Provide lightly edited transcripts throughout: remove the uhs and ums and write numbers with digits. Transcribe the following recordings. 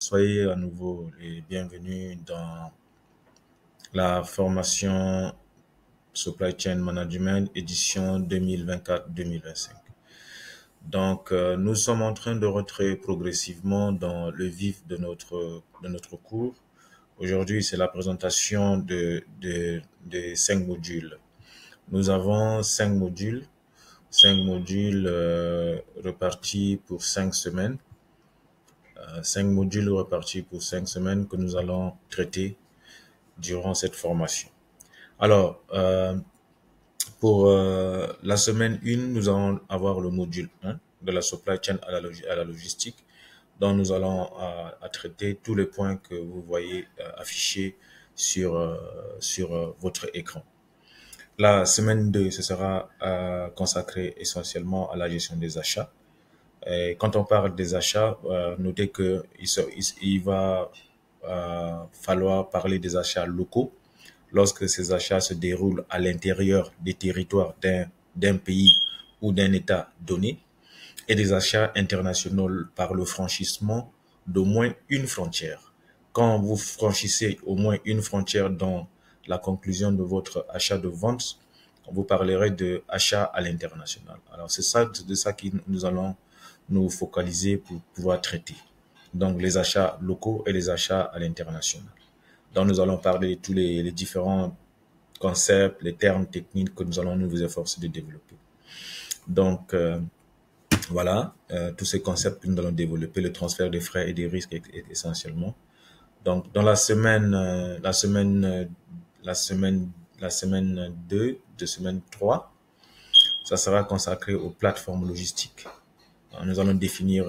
soyez à nouveau les bienvenus dans la formation Supply Chain Management édition 2024-2025. Donc, nous sommes en train de rentrer progressivement dans le vif de notre cours. Aujourd'hui, c'est la présentation de 5 modules. Nous avons 5 modules repartis pour 5 semaines. 5 modules repartis pour 5 semaines que nous allons traiter durant cette formation. Alors, pour la semaine 1, nous allons avoir le module 1 de la supply chain à la logistique, dont nous allons traiter tous les points que vous voyez affichés sur votre écran. La semaine 2, ce sera consacré essentiellement à la gestion des achats. Et quand on parle des achats, notez que il va falloir parler des achats locaux lorsque ces achats se déroulent à l'intérieur des territoires d'un pays ou d'un État donné, et des achats internationaux par le franchissement d'au moins une frontière. Quand vous franchissez au moins une frontière dans la conclusion de votre achat de vente, vous parlerez de achat à l'international. Alors c'est de ça que nous allons nous focaliser pour pouvoir traiter. Donc les achats locaux et les achats à l'international. Donc nous allons parler de tous les différents concepts, les termes techniques que nous allons nous efforcer de développer. Donc voilà, tous ces concepts que nous allons développer, le transfert des frais et des risques essentiellement. Donc dans la semaine 2 de semaine 3, ça sera consacré aux plateformes logistiques. Nous allons définir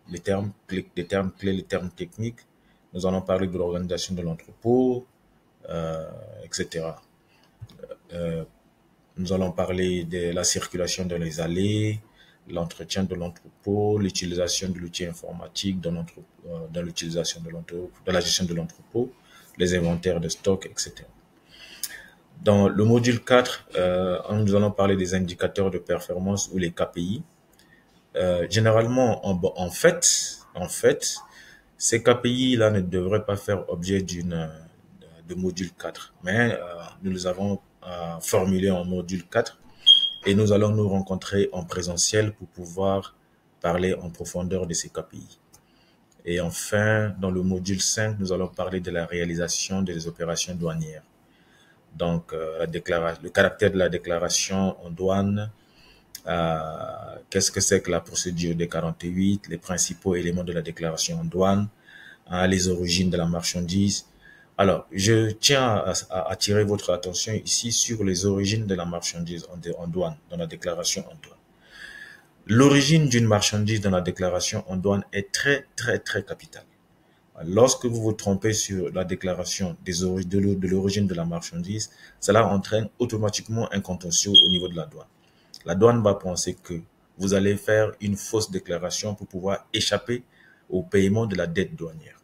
les termes clés, les termes techniques. Nous allons parler de l'organisation de l'entrepôt, etc. Nous allons parler de la circulation dans les allées, l'entretien de l'entrepôt, l'utilisation de l'outil informatique dans l'utilisation de la gestion de l'entrepôt, les inventaires de stock, etc. Dans le module 4, nous allons parler des indicateurs de performance ou les KPI. Généralement, en fait, ces KPI-là ne devraient pas faire objet de module 4, mais nous les avons formulés en module 4 et nous allons nous rencontrer en présentiel pour pouvoir parler en profondeur de ces KPI. Et enfin, dans le module 5, nous allons parler de la réalisation des opérations douanières. Donc, le caractère de la déclaration en douane, qu'est-ce que c'est que la procédure des 48, les principaux éléments de la déclaration en douane, les origines de la marchandise. Alors, je tiens à attirer votre attention ici sur les origines de la marchandise en douane, dans la déclaration en douane. L'origine d'une marchandise dans la déclaration en douane est très, très, très capitale. Lorsque vous vous trompez sur la déclaration de l'origine de la marchandise, cela entraîne automatiquement un contentieux au niveau de la douane. La douane va penser que vous allez faire une fausse déclaration pour pouvoir échapper au paiement de la dette douanière.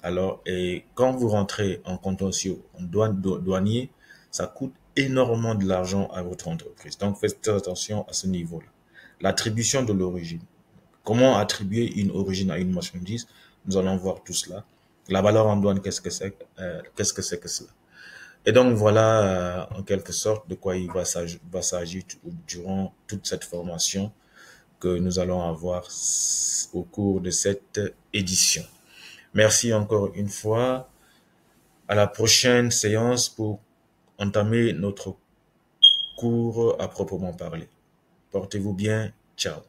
Alors, et quand vous rentrez en contentieux en douanier, ça coûte énormément de l'argent à votre entreprise. Donc, faites attention à ce niveau-là. L'attribution de l'origine. Comment attribuer une origine à une marchandise? Nous allons voir tout cela. La valeur en douane, qu'est-ce que c'est que cela? Et donc, voilà, en quelque sorte, de quoi il va s'agir durant toute cette formation que nous allons avoir au cours de cette édition. Merci encore une fois. À la prochaine séance pour entamer notre cours à proprement parler. Portez-vous bien. Ciao.